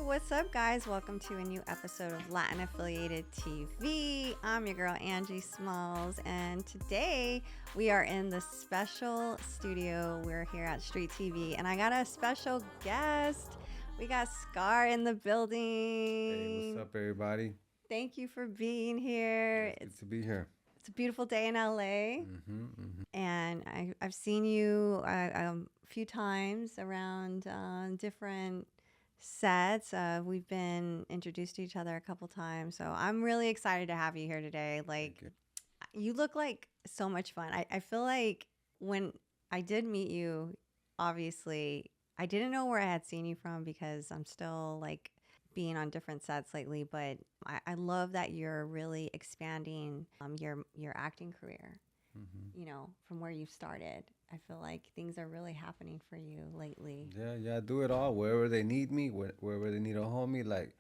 what's up, guys? Welcome to a new episode of Latin Affiliated TV. I'm your girl, Angie Smalls, and today we are in the special studio. We're here at StreetTV, and I got a special guest. We got Scar in the building. Hey, what's up, everybody? Thank you for being here. Yeah, it's good to be here. It's a beautiful day in LA, and I've seen you a few times around different sets. We've been introduced to each other a couple times, so I'm really excited to have you here today. Like, you look like so much fun. I feel like when I did meet you, obviously, I didn't know where I had seen you from because I'm still like being on different sets lately, but I love that you're really expanding your acting career. You know, from where you started. I feel like things are really happening for you lately. Yeah, I do it all wherever they need me, wherever they need a homie. Like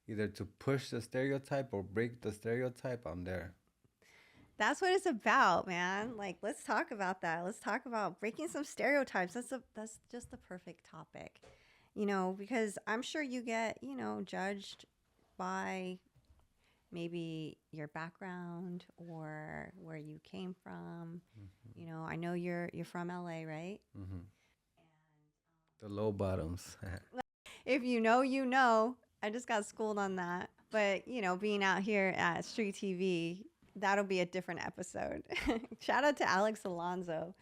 either to push the stereotype or break the stereotype, I'm there. That's what it's about, man. Like, let's talk about that. Let's talk about breaking some stereotypes. That's just the perfect topic. You know, because I'm sure you get, you know, judged by maybe your background or where you came from. You know, I know you're from LA, right? hmm The low bottoms. If you know, you know. I just got schooled on that. But, you know, being out here at Street TV, that'll be a different episode. Shout out to Alex Alonso.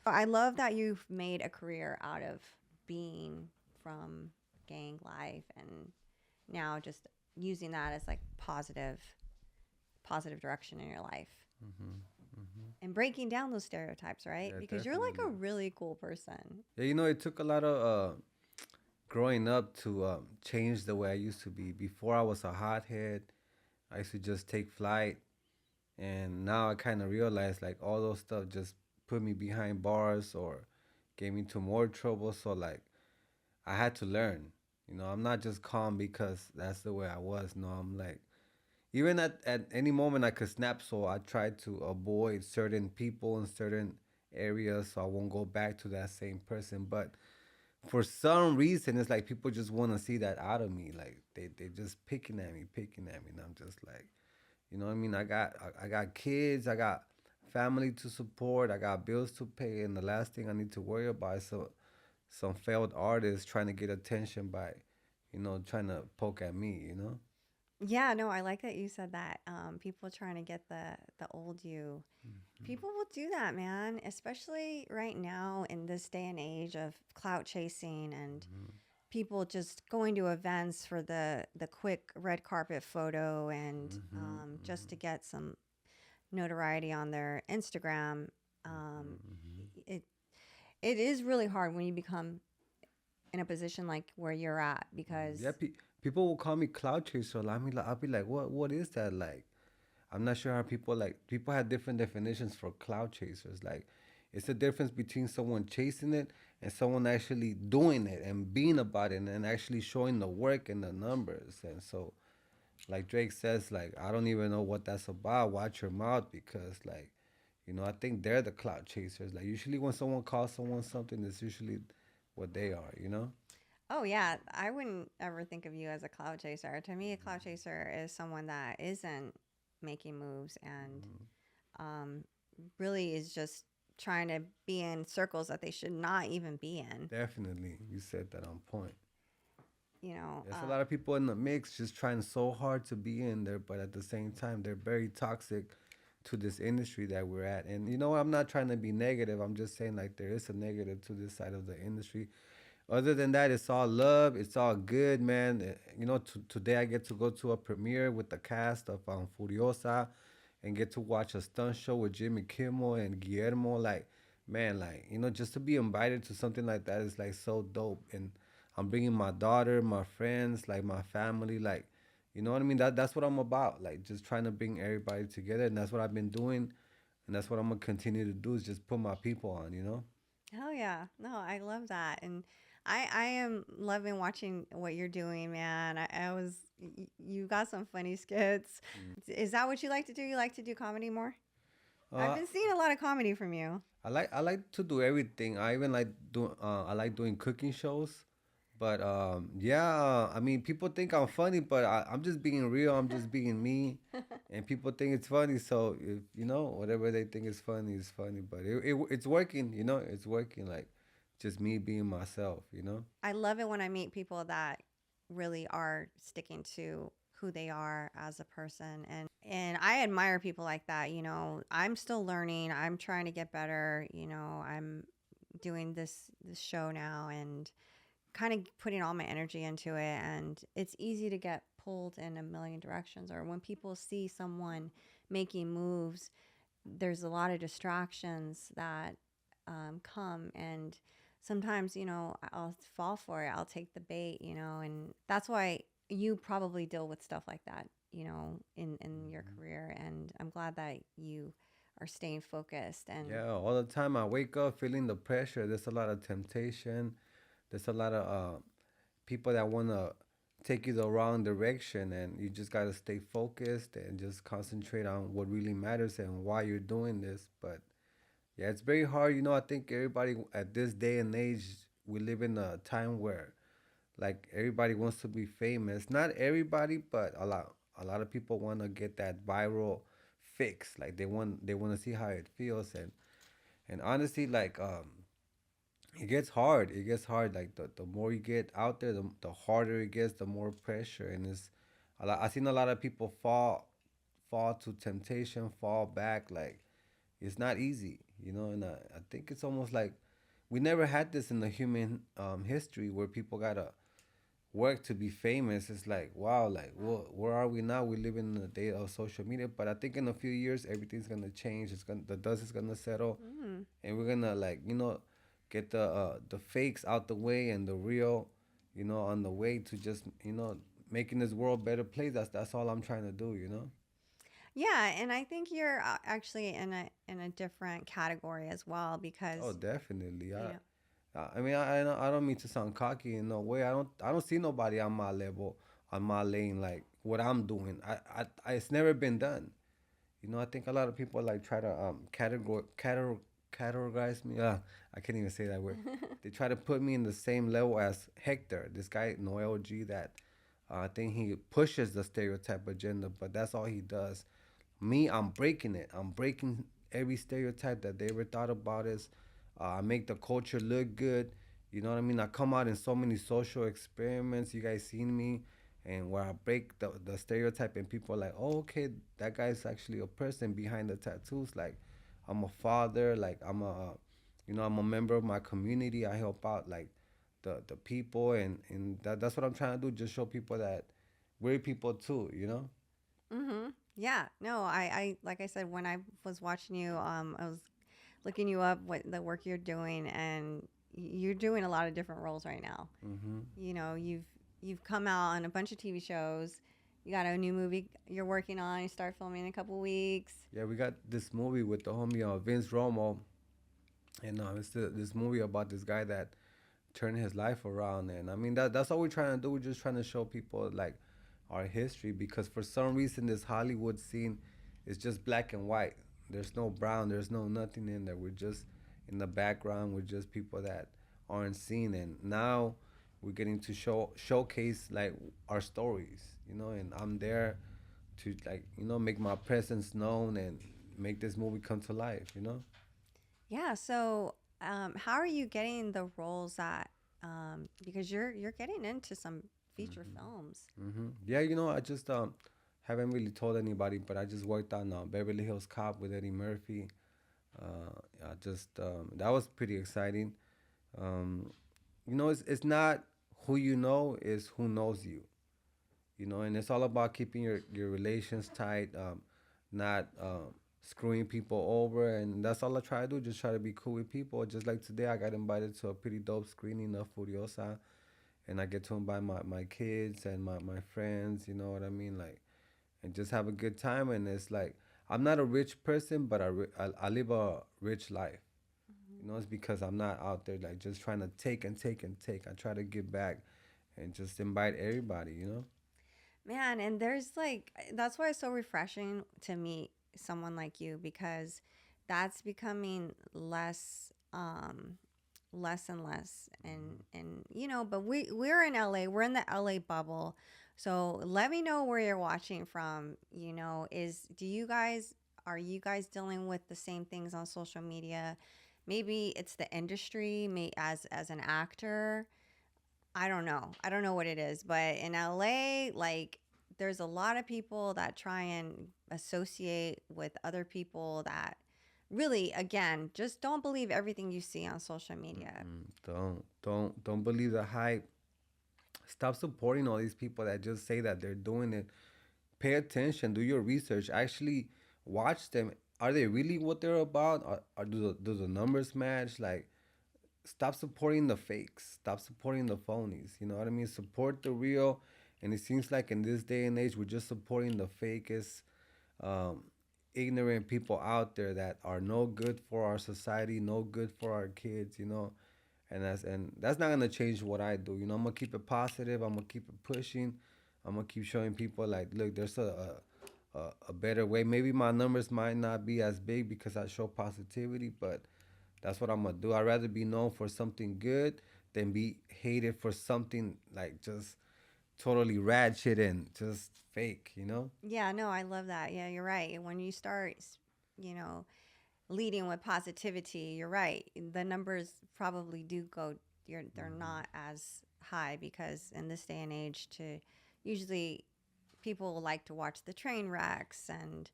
I love that you've made a career out of being from gang life and now just using that as like positive direction in your life and breaking down those stereotypes, right? Yeah, Because you're like a definitely. really cool person. Yeah, you know, it took a lot of growing up to change the way I used to be. Before I was a hothead, I used to just take flight, and now I kind of realize like all those stuff just put me behind bars or gave me into more trouble. So like I had to learn. You know, I'm not just calm because that's the way I was. No, I'm like, even at any moment I could snap. So I try to avoid certain people in certain areas so I won't go back to that same person. But for some reason, it's like people just want to see that out of me. Like they just picking at me. And I'm just like, you know what I mean? I got kids, I got family to support, I got bills to pay, and the last thing I need to worry about is some failed artist trying to get attention by, trying to poke at me, you know? Yeah, no, I like that you said that. People trying to get the old you. People will do that, man, especially right now in this day and age of clout chasing and people just going to events for the quick red carpet photo and just to get some notoriety on their Instagram. Um, it it is really hard when you become in a position like where you're at because Yeah, people will call me cloud chaser. I'll be like, what is that like? I'm not sure how people have different definitions for cloud chasers. Like, it's a difference between someone chasing it and someone actually doing it and being about it and actually showing the work and the numbers. And so, like Drake says, like, I don't even know what that's about. Watch your mouth because, like, I think they're the cloud chasers. Like, usually when someone calls someone something, it's usually what they are, you know? oh yeah, I wouldn't ever think of you as a cloud chaser. To me, a cloud chaser is someone that isn't making moves and um, really is just trying to be in circles that they should not even be in. Definitely. You said that on point. You know, There's a lot of people in the mix just trying so hard to be in there, but at the same time, they're very toxic to this industry that we're at. And you know, I'm not trying to be negative. I'm just saying like there is a negative to this side of the industry. Other than that, it's all love. It's all good, man. Today I get to go to a premiere with the cast of Furiosa and get to watch a stunt show with Jimmy Kimmel and Guillermo. Like, man, like, just to be invited to something like that is like so dope. And I'm bringing my daughter, my friends, like my family, like, you know what I mean? That's what I'm about. Like, just trying to bring everybody together. And that's what I've been doing. And that's what I'm going to continue to do is just put my people on, you know? hell yeah, no, I love that, and I am loving watching what you're doing, man. I was you got some funny skits. Is that what you like to do? You like to do comedy more? I've Uh, been seeing a lot of comedy from you. I like to do everything. I even like doing I like doing cooking shows, But yeah, I mean, people think I'm funny, but I'm just being real. I'm just being me, and people think it's funny. So if whatever they think is funny is funny. But it's working. It's working. Like just me being myself. I love it when I meet people that really are sticking to who they are as a person, and I admire people like that. I'm still learning. I'm trying to get better. I'm doing this show now and kind of putting all my energy into it, and it's easy to get pulled in a million directions, or when people see someone making moves, there's a lot of distractions that come, and sometimes I'll fall for it. I'll take the bait, and that's why you probably deal with stuff like that, in your Mhm. career, and I'm glad that you are staying focused. And Yeah, all the time I wake up feeling the pressure. There's a lot of temptation. There's a lot of people that want to take you the wrong direction, and you just got to stay focused and just concentrate on what really matters and why you're doing this. But yeah, it's very hard. I think everybody at this day and age, we live in a time where like everybody wants to be famous. Not everybody, but a lot of people want to get that viral fix. Like they want to see how it feels, and honestly, like it gets hard. It gets hard. Like the more you get out there, the harder it gets, the more pressure. And I've seen a lot of people fall to temptation, fall back. Like it's not easy, And I think it's almost like we never had this in the human history where people gotta work to be famous. It's like wow, like where are we now? We live in the day of social media, but I think in a few years everything's gonna change. The dust is gonna settle, mm, and we're gonna like get the fakes out the way and the real on the way to just making this world a better place. That's all I'm trying to do. yeah, and I think you're actually in a different category as well, Oh, because definitely. you I know I mean, I don't mean to sound cocky in no way. I don't see nobody on my level, on my lane, like what I'm doing. It's never been done. I think a lot of people like try to categorize me. I can't even say that word. They try to put me in the same level as Hector, this guy Noel G. That I think he pushes the stereotype agenda, but that's all he does. Me, I'm breaking it. I'm breaking every stereotype that they ever thought about us. I make the culture look good. You know what I mean? I come out in so many social experiments. You guys seen me, and where I break the stereotype, and people are like, oh, okay, that guy's actually a person behind the tattoos. Like, I'm a father. Like, I'm a member of my community. I help out like the people, and that's what I'm trying to do. Just show people that we're people too. mm-hmm. Yeah, no, I like I said, when I was watching you, I was looking you up, what the work you're doing, and you're doing a lot of different roles right now. Mm-hmm. You've come out on a bunch of TV shows. You got a new movie you're working on. You start filming in a couple weeks. Yeah, we got this movie with the homie Vince Romo, and it's this movie about this guy that turned his life around. And I mean that's all we're trying to do. We're just trying to show people like our history, because for some reason this Hollywood scene is just black and white. There's no brown. There's no nothing in there. We're just in the background. We're just people that aren't seen, and now we're getting to showcase like our stories. And I'm there to like make my presence known and make this movie come to life. Yeah. So, how are you getting the roles that? Because you're getting into some feature films. Yeah, I just haven't really told anybody, but I just worked on Beverly Hills Cop with Eddie Murphy. I just that was pretty exciting. um, it's not who you know, is who knows you. And it's all about keeping your relations tight, not screwing people over, and that's all I try to do. Just try to be cool with people. Just like today, I got invited to a pretty dope screening of Furiosa, and I get to invite my kids and my friends. You know what I mean? Like, and just have a good time. And it's like I'm not a rich person, but I live a rich life. It's because I'm not out there like just trying to take and take and take. I try to give back and just invite everybody. Man, and there's like that's why it's so refreshing to meet someone like you, because that's becoming less less and less. And but we're in LA. We're in the LA bubble. So let me know where you're watching from. Is do you guys are you guys dealing with the same things on social media? Maybe it's the industry, may as an actor. I don't know. I don't know what it is, but in LA, like there's a lot of people that try and associate with other people that really, again, just don't believe everything you see on social media. Don't believe the hype. Stop supporting all these people that just say that they're doing it. Pay attention, do your research, actually watch them. Are they really what they're about? Do the numbers match? Like, stop supporting the fakes. Stop supporting the phonies. You know what I mean? Support the real. And it seems like in this day and age, we're just supporting the fakest, um, ignorant people out there that are no good for our society, no good for our kids. And that's not gonna change what I do. I'm gonna keep it positive. I'm gonna keep it pushing. I'm gonna keep showing people like, look, there's a better way. Maybe my numbers might not be as big because I show positivity, but that's what I'm gonna do. I'd rather be known for something good than be hated for something like just totally ratchet and just fake. Yeah, no, I love that. Yeah, you're right. When you start, you know, leading with positivity, you're right. The numbers probably do go. They're Hmm. not as high because in this day and age, to usually people like to watch the train wrecks, and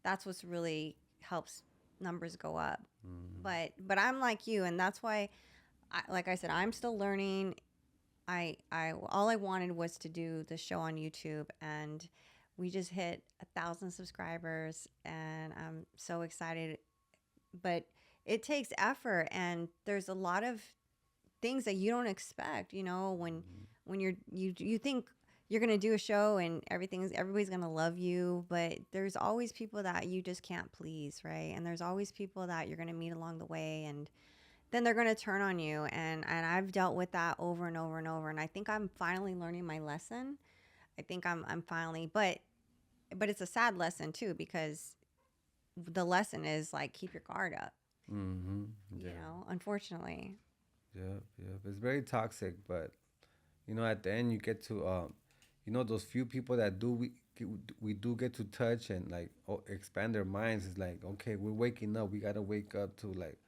that's what's really helps numbers go up. Hmm. But I'm like you, and that's why, like I said, I'm still learning. I all I wanted was to do the show on YouTube, and we just hit 1,000 subscribers, and I'm so excited. But it takes effort, and there's a lot of things that you don't expect. When you think you're gonna do a show and everybody's gonna love you, but there's always people that you just can't please, right? And there's always people that you're gonna meet along the way, and then they're gonna turn on you. And I've dealt with that over and over and over. And I think I'm finally learning my lesson. I think I'm finally, but it's a sad lesson too because the lesson is like keep your guard up. Hmm. Yeah. Unfortunately. Yeah. Yeah. It's very toxic, but at the end you get to those few people that we do get to touch and like expand their minds. Is like, okay, we're waking up. We gotta wake up to like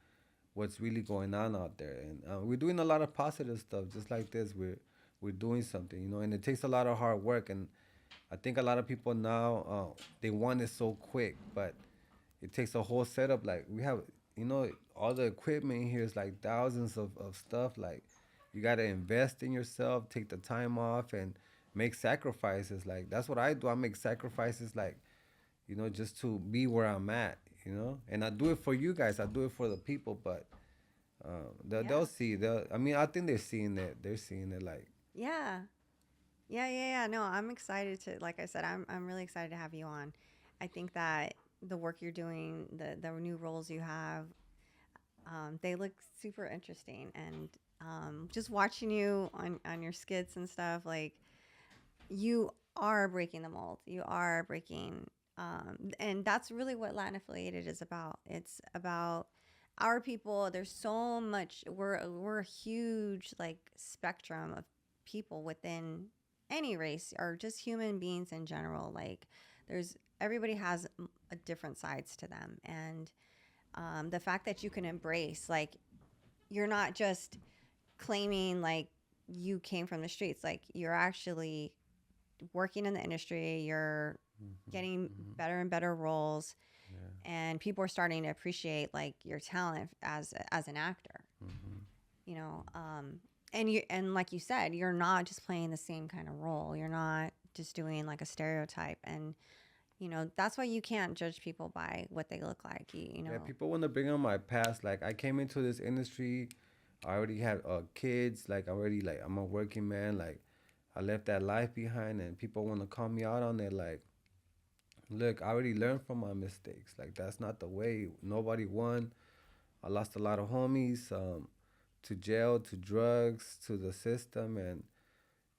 what's really going on out there, and we're doing a lot of positive stuff. Just like this, we're doing something, and it takes a lot of hard work. And I think a lot of people now they want it so quick, but it takes a whole setup. Like we have, all the equipment here is like thousands of stuff. Like you got to invest in yourself, take the time off, and make sacrifices. Like that's what I do. I make sacrifices, like just to be where I'm at. And I do it for you guys. I do it for the people, but they'll Yeah. see. I mean, I think they're seeing it. They're seeing it. Like, Yeah. Yeah. No, I'm excited to, like I said, I'm really excited to have you on. I think that the work you're doing, the new roles you have, they look super interesting. And just watching you on your skits and stuff, like you are breaking the mold. You are breaking, and that's really what Latin affiliated is about. It's about our people. There's so much. We're a huge like spectrum of people within any race or just human beings in general. Like there's everybody has a different sides to them, and the fact that you can embrace like you're not just claiming like you came from the streets, like you're actually working in the industry, you're hmm, getting hmm, better and better roles, yeah, and people are starting to appreciate like your talent as an actor. hmm, You know, um, and like you said, you're not just playing the same kind of role. You're not just doing like a stereotype, and that's why you can't judge people by what they look like. You yeah. know, People want to bring on my past. Like I came into this industry, I already had kids. Like already, like I'm a working man. Like I left that life behind, and people want to call me out on it. Like, look, I already learned from my mistakes. Like that's not the way. Nobody won. I lost a lot of homies to jail, to drugs, to the system, and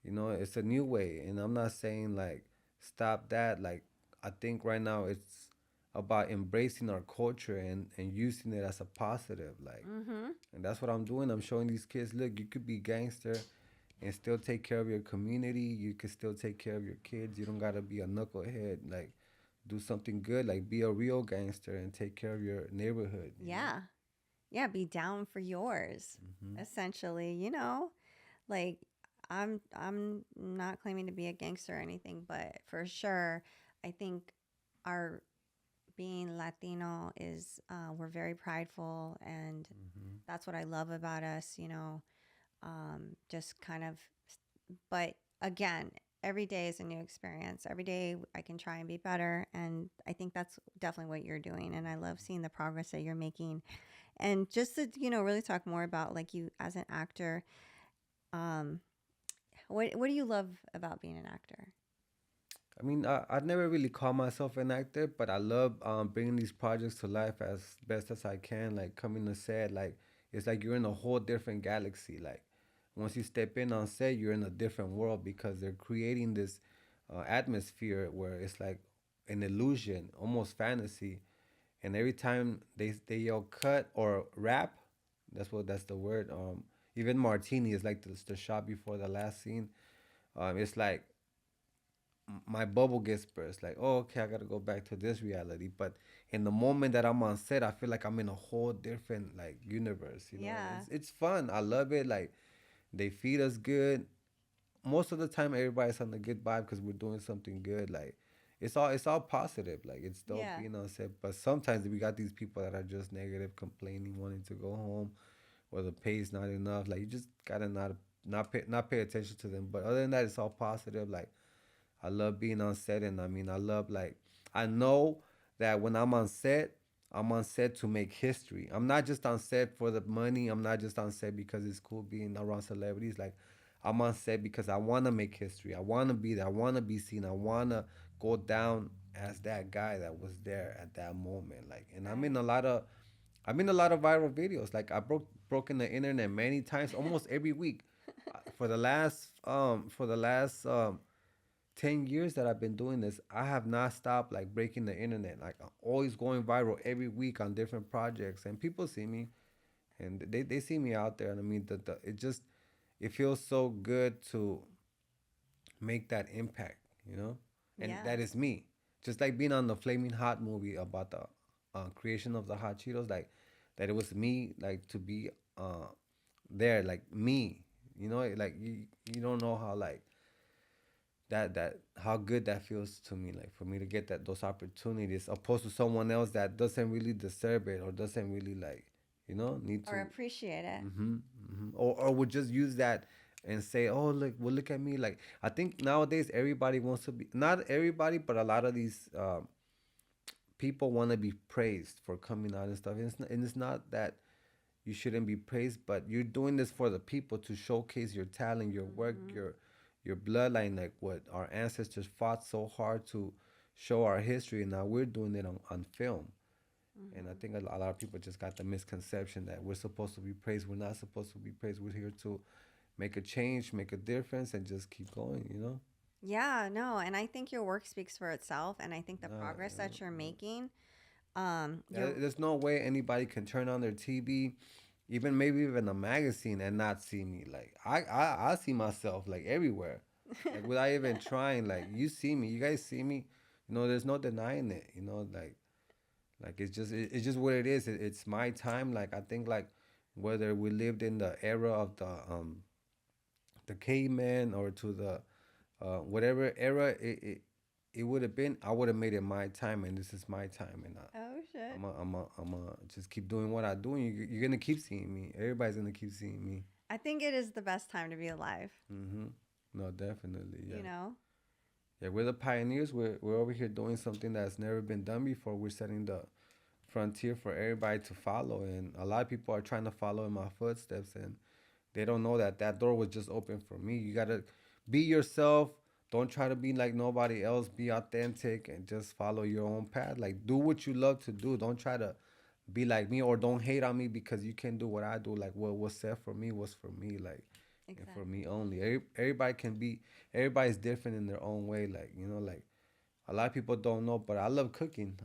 it's a new way. And I'm not saying like stop that. Like I think right now it's about embracing our culture and using it as a positive. Like, Mm-hmm. and that's what I'm doing. I'm showing these kids, look, you could be gangster and still take care of your community. You could still take care of your kids. You don't gotta be a knucklehead. Like, do something good. Like, be a real gangster and take care of your neighborhood. You know. Yeah. Yeah. Be down for yours, Hmm. essentially. Like I'm not claiming to be a gangster or anything, but for sure, I think our being Latino is we're very prideful, and Hmm. that's what I love about us. Just kind of, but again, every day is a new experience. Every day I can try and be better, and I think that's definitely what you're doing. And I love seeing the progress that you're making. And just to really talk more about like you as an actor. Um, what do you love about being an actor? I mean, I'd never really call myself an actor, but I love bringing these projects to life as best as I can. Like coming to set, like it's like you're in a whole different galaxy. Like once you step in on set, you're in a different world because they're creating this atmosphere where it's like an illusion, almost fantasy. And every time they yell cut or rap, that's the word. Even Martini is like the shot before the last scene. It's like my bubble gets burst. Like, oh, okay, I gotta go back to this reality. But in the moment that I'm on set, I feel like I'm in a whole different like universe. You know, and Yeah, it's fun. I love it. Like they feed us good. Most of the time, everybody's on a good vibe because we're doing something good. Like it's all positive. Like it's dope yeah, being on set. But sometimes we got these people that are just negative, complaining, wanting to go home, or the pay's not enough. Like you just gotta not pay attention to them. But other than that, it's all positive. Like I love being on set, and I mean, I love like I know that when I'm on set to make history. I'm not just on set for the money. I'm not just on set because it's cool being around celebrities. Like I'm on set because I want to make history. I want to be there. I want to be seen. I want to go down as that guy that was there at that moment. Like, and right. I'm in a lot of viral videos. Like I broken the internet many times, almost every week. For the last 10 years that I've been doing this, I have not stopped like breaking the internet. Like I'm always going viral every week on different projects, and people see me, and they see me out there. And I mean, it feels so good to make that impact, you know, and Yeah, that is me. Just like being on the Flaming Hot movie about the creation of the hot Cheetos, like that it was me, like to be uh there, like me, you know, like you don't know how like that how good that feels to me, like for me to get that those opportunities opposed to someone else that doesn't really deserve it or doesn't really like need or to. appreciate it. Hmm. Hmm. Or would just use that and say, oh look, well look at me. Like I think nowadays everybody wants to be, not everybody, but a lot of these people want to be praised for coming out and stuff, and it's not that you shouldn't be praised, but you're doing this for the people to showcase your talent, your work, Mm-hmm. your bloodline, like what our ancestors fought so hard to show our history, and now we're doing it on film. And I Mm-hmm. think a lot of people just got the misconception that we're supposed to be praised. We're not supposed to be praised. We're here to make a change, make a difference, and just keep going. Yeah, no, and I think your work speaks for itself, and I think the Uh, progress that you're uh, making, you're there's no way anybody can turn on their TV, even maybe even a magazine, and not see me. Like I see myself like everywhere, like without even trying. Like you see me, you guys see me. There's no denying it. Like it's just what it is. It's my time. Like I think like whether we lived in the era of the caveman or to the whatever era it would have been, I would have made it my time, and this is my time, and oh shit. I'm just keep doing what I do, and you're gonna keep seeing me. Everybody's gonna keep seeing me. I think it is the best time to be alive, Hmm. No, definitely, you yeah. know? Yeah, we're the pioneers. We're over here doing something that's never been done before. We're setting the frontier for everybody to follow, and a lot of people are trying to follow in my footsteps, and they don't know that that door was just open for me. You gotta be yourself. Don't try to be like nobody else. Be authentic and just follow your own path. Like do what you love to do. Don't try to be like me, or don't hate on me because you can't do what I do. Like what was set for me was for me. Like and for me Exactly. only. Everybody can be. Everybody's different in their own way. Like like a lot of people don't know, but I love cooking.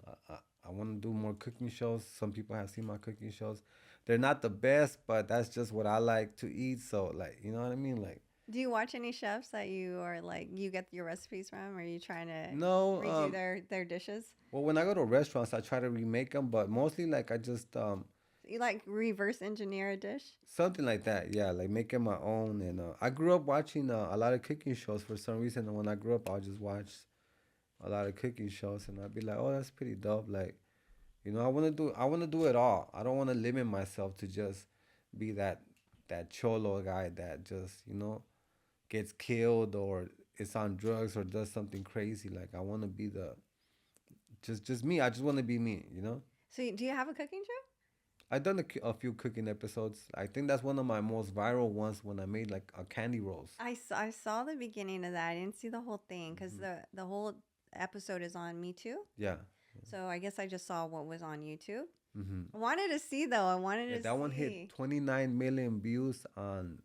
I want to do more cooking shows. Some people have seen my cooking shows. They're not the best, but that's just what I like to eat. So like, you know what I mean? Like, Do you watch any chefs that you are like you get your recipes from? Or are you trying to no. redo their dishes? Well, when I go to restaurants, I try to remake them, but mostly like I just You like reverse engineer a dish? something like that. Yeah, like making my own. And I grew up watching a lot of cooking shows for some reason. And when I grew up, I just watch a lot of cooking shows, and I'd be like, oh, that's pretty dope. Like, you know, I want to do it all. I don't want to limit myself to just be that cholo guy that just, you know, gets killed or is on drugs or does something crazy. Like, I want to be the just me. I just want to be me, you know? So do you have a cooking show? I've done a few cooking episodes. I think that's one of my most viral ones when I made like a candy rolls. I saw the beginning of that. I didn't see the whole thing because Hmm. the whole episode is on Me Too. Yeah. So I guess I just saw what was on YouTube. Hmm. I wanted to see though. I Yeah, wanted to that one hit see. 29 million views on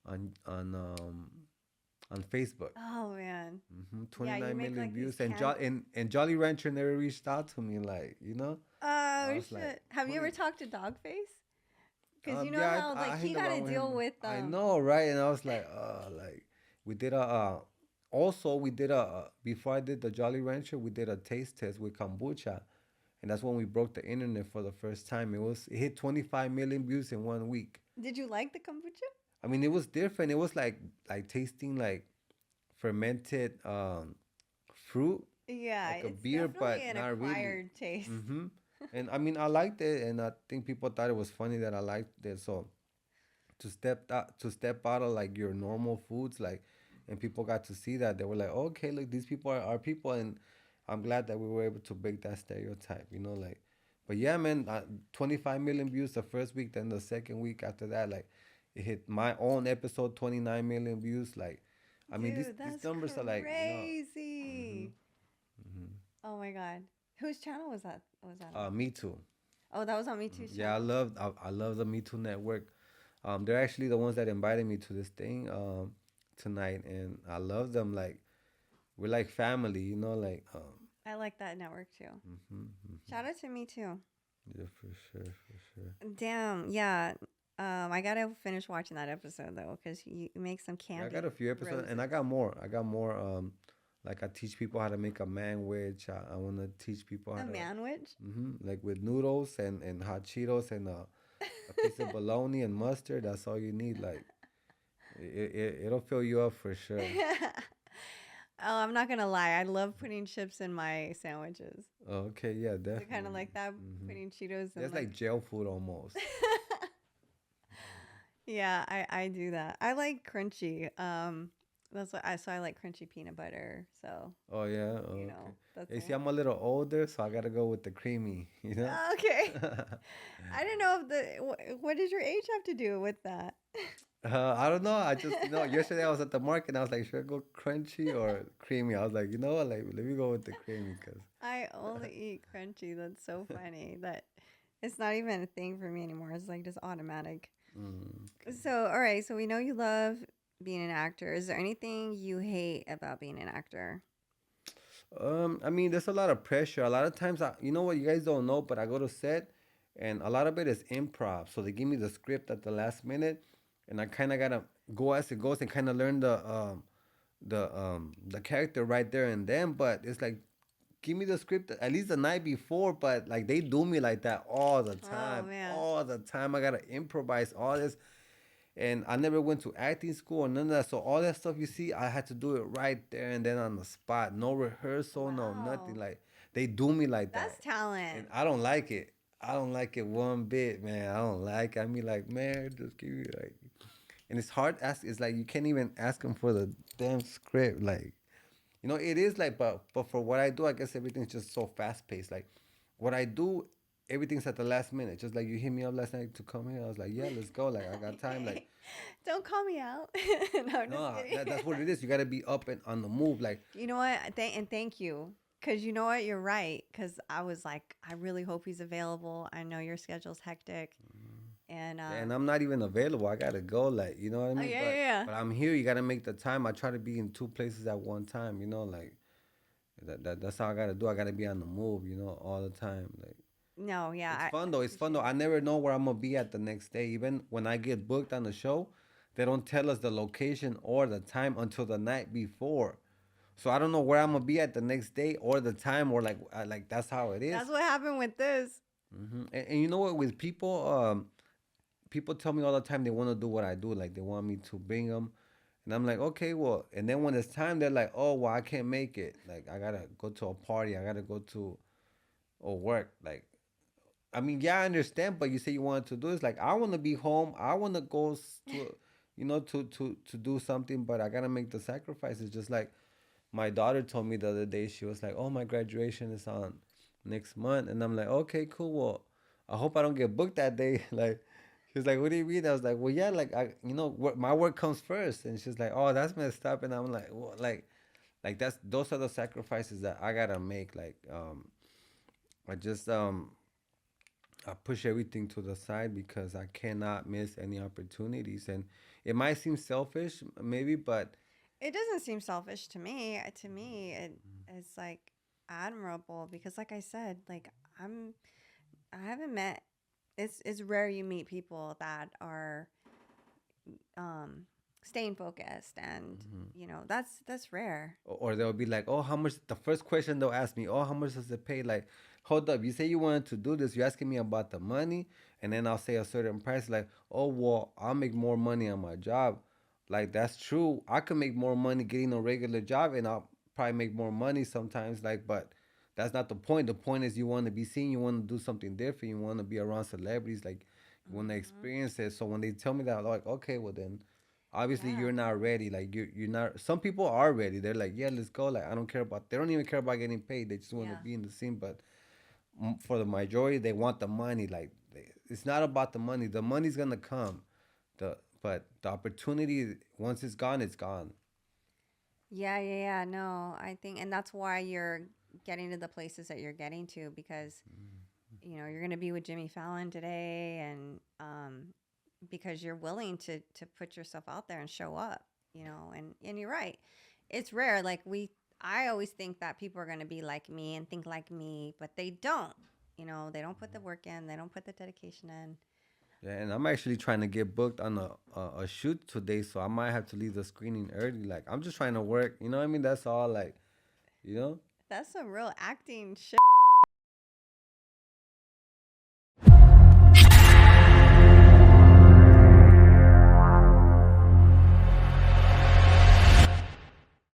on um on Facebook. Oh man. Yeah, you 29 make million like these views, and can. And Jolly Rancher never reached out to me, like, you know. I Oh was like shit. Have you ever 20. talked to Dogface? Because you know Yeah, how I like he hang got to around with deal him. with I know, right? And I was like we did a also we did a before I did the Jolly Rancher, we did a taste test with kombucha, and that's when we broke the internet for the first time. It hit 25 million views in 1 week. Did you like the kombucha? I mean, it was different. It was like tasting like fermented fruit, Yeah, like a it's beer, definitely but an not really. acquired taste. Hmm. And I mean, I liked it, and I think people thought it was funny that I liked it. So to step out of like your normal foods, like, and people got to see that, they were like, okay, look, these people are people, and I'm glad that we were able to break that stereotype, you know, like. But yeah, man, 25 million views the first week, then the second week after that, like, it hit my own episode 29 million views, like. I mean, Dude, these that's numbers are like, you know. Hmm. crazy. Hmm. Oh my god. Whose channel was that on? Me Too. Oh, that was on Me Too's Yeah, channel. I love the Me Too network. They're actually the ones that invited me to this thing tonight, and I love them. Like, we're like family, you know. Like, I like that network too. hmm. Shout out to Me Too. Yeah, for sure, for sure. Damn, yeah. I gotta finish watching that episode though, because you make some Yeah, I got candy a few episodes, and roses. I got more. I got more. Like, I teach people how to make a manwich. I want to teach people how A to, manwich? like, with noodles and hot Cheetos and a piece of bologna and mustard. That's all you need. Like, it'll fill you up for sure. Oh, I'm not gonna lie. I love putting chips in my sandwiches. Okay, yeah, Is it kind of definitely. like that? Hmm. Putting Cheetos and That's like like. jail food almost. Yeah, I do that. I like crunchy. That's what I like crunchy peanut butter. So Oh yeah, you oh, okay. know that's You see, me. I'm a little older, so I gotta go with the creamy. You know. Okay. I don't know if what does your age have to do with that? I don't know. I just, yesterday I was at the market and I was like, should I go crunchy or creamy? I was like, you know what? Like, let me go with the creamy, cause. I only eat crunchy. That's so funny that it's not even a thing for me anymore. It's like just automatic. Mm. So, all right. So we know you love being an actor. Is there anything you hate about being an actor? I mean, there's a lot of pressure. A lot of times, you know what, you guys don't know, but I go to set, and a lot of it is improv. So they give me the script at the last minute, and I kind of gotta go as it goes and kind of learn the character right there and then. But it's like, give me the script at least the night before. But like, they do me like that all the Oh time, man. all the time. I gotta improvise all this, and I never went to acting school or none of that. So all that stuff you see, I had to do it right there and then on the spot. No rehearsal, no nothing. Wow. Like, they do me like That's that, talent. and I don't like it. I don't like it one bit, man. I don't like it. I mean, like, man, just give me like, and it's hard. Ask. It's like you can't even ask them for the damn script. Like, it is like, but for what I do, I guess everything's just so fast paced. Like, what I do, everything's at the last minute. Just like you hit me up last night to come here, I was like, yeah, let's go. Like, I got time. Like, Don't call me out. No, I'm just no, kidding. that's what it is. You got to be up and on the move. Like, You know what? Thank you. Because you know what? You're right. Because I was like, I really hope he's available. I know your schedule's hectic. And, and I'm not even available. I gotta go. Like, you know what I oh, mean? yeah, But yeah, I'm here. You gotta make the time. I try to be in two places at one time. Like, That's how I gotta do. I gotta be on the move, all the time. Like No, yeah, it's fun I though. It's fun though. appreciate I it. never know where I'm gonna be at the next day. Even when I get booked on the show, they don't tell us the location or the time until the night before. So I don't know where I'm gonna be at the next day or the time or like that's how it is. That's what happened with this. And you know what? With people, people tell me all the time they want to do what I do. Like they want me to bring them, and I'm like, okay, well. And then when it's time, they're like, oh, well, I can't make it. Like I gotta go to a party. I gotta go to or work. Like I mean, yeah, I understand, but you say you wanted to do this. Like I want to be home. I want to go to, to do something, but I gotta make the sacrifices. Just like my daughter told me the other day, she was like, "Oh, my graduation is on next month," and I'm like, "Okay, cool. Well, I hope I don't get booked that day." Like, she was like, "What do you mean?" I was like, "Well, yeah, like my work comes first," and she's like, "Oh, that's messed up," and I'm like, "Well, like that's those are the sacrifices that I gotta make." Like, I just I push everything to the side because I cannot miss any opportunities, and it might seem selfish, maybe, but It doesn't seem selfish to me. To me, it's like admirable because, like I said, like I haven't met. It's rare you meet people that are um staying focused, and that's rare. or they'll be like, "Oh, how much?" The first question they'll ask me, "Oh, how much does it pay?" Like, hold up, you say you wanted to do this. You're asking me about the money, and then I'll say a certain price. Like, "Oh, well, I'll make more money on my job." Like that's true. I could make more money getting a regular job, and I'll probably make more money sometimes. Like, but that's not the point. The point is you want to be seen. You want to do something different. You want to be around celebrities. Like, you want to Hmm. experience it. So when they tell me that, I'm like, okay, well then obviously Yeah, you're not ready. Like you're not. Some people are ready. They're like, yeah, let's go. Like I don't care about. They don't even care about getting paid. They just want to yeah, be in the scene. But for the majority, they want the money. Like it's not about the money. The money's gonna come. But the opportunity once it's gone, it's gone. yeah. No, I think, and that's why you're getting to the places that you're getting to because you're going to be with Jimmy Fallon today, and because you're willing to put yourself out there and show up, and you're right. It's rare. Like I always think that people are going to be like me and think like me, but they don't. They don't put the work in. They don't put the dedication in. Yeah, and I'm actually trying to get booked on a shoot today, so I might have to leave the screening early. Like I'm just trying to work. You know what I mean? That's all. Like you know. That's some real acting shit.